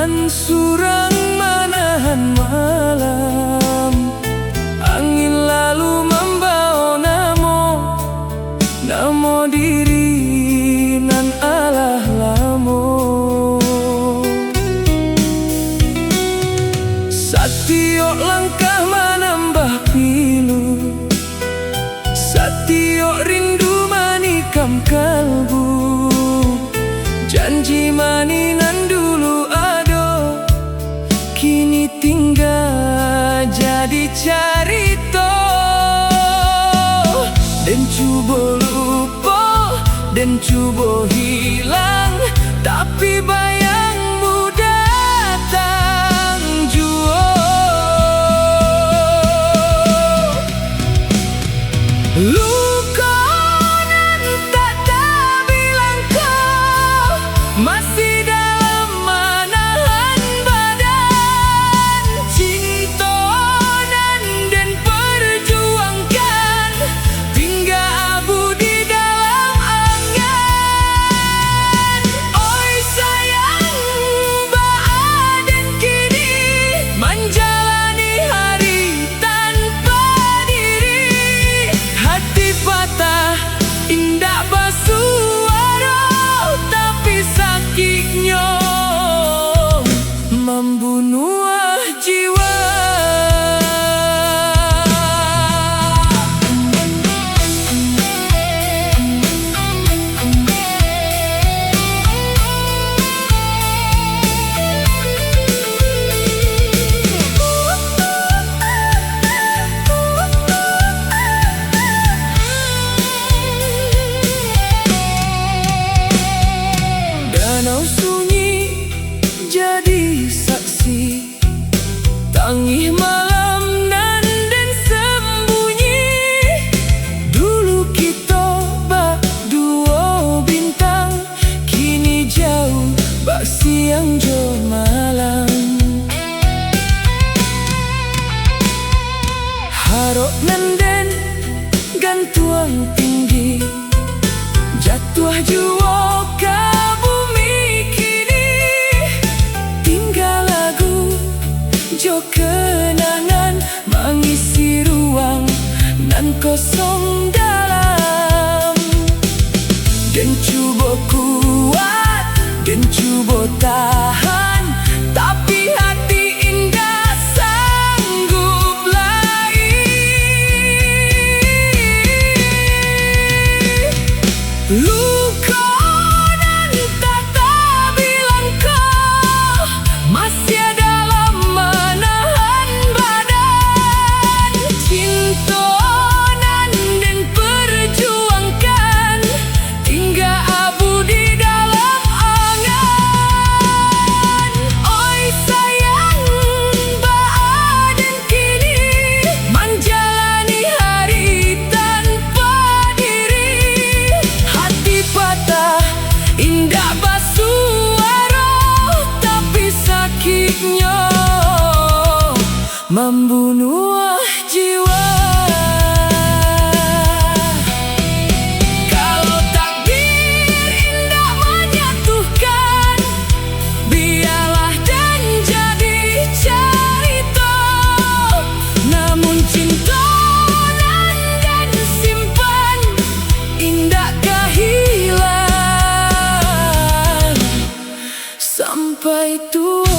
dan surang menahan malam. Angin lalu membawa namo diri nan alah lamo. Satiok langkah menambah pilu, satiok rindu manikam kalbu. Janji mani nan dulu ado, kini tinggal jadi carito. Den cuba lupa, den cuba hilang, tapi bayangmu datang jua. Luka nan tak bilang kau masih dalam menahan badan. Cinta nan den perjuangkan tinggal abu di dalam angan. Oi sayang, baaden kini menjalani hari tanpa diri. Hati patah indah basuara, tapi sakitnya membunuh jiwa. Danau sunyi jadi saksi, tangih malam nan den sembunyi. Dulu kita berdua bintang, kini jauh bak siang jo malam. Harok nan den gantuang tinggi, jatuh jua ke bumi kini. Tinggal lagu jo kenangan mengisi ruang nan kosong dalam. Den cuba kuat, den cuba tahan, tapi hati indah sanggup lagi. Luka nan tak bilang kau masih dalam menahan badan. Cinta nan den perjuangkan tinggal abu di dalam angan. Oi sayang, baaden kini menjalani hari tanpa diri. Hati patah indah basuara, tapi sakitnya membunuh jiwa. Kalau takdir indah menyatukan, biarlah dan jadi cerita. Namun cinta nan den simpan indakkah hilang sampai tua.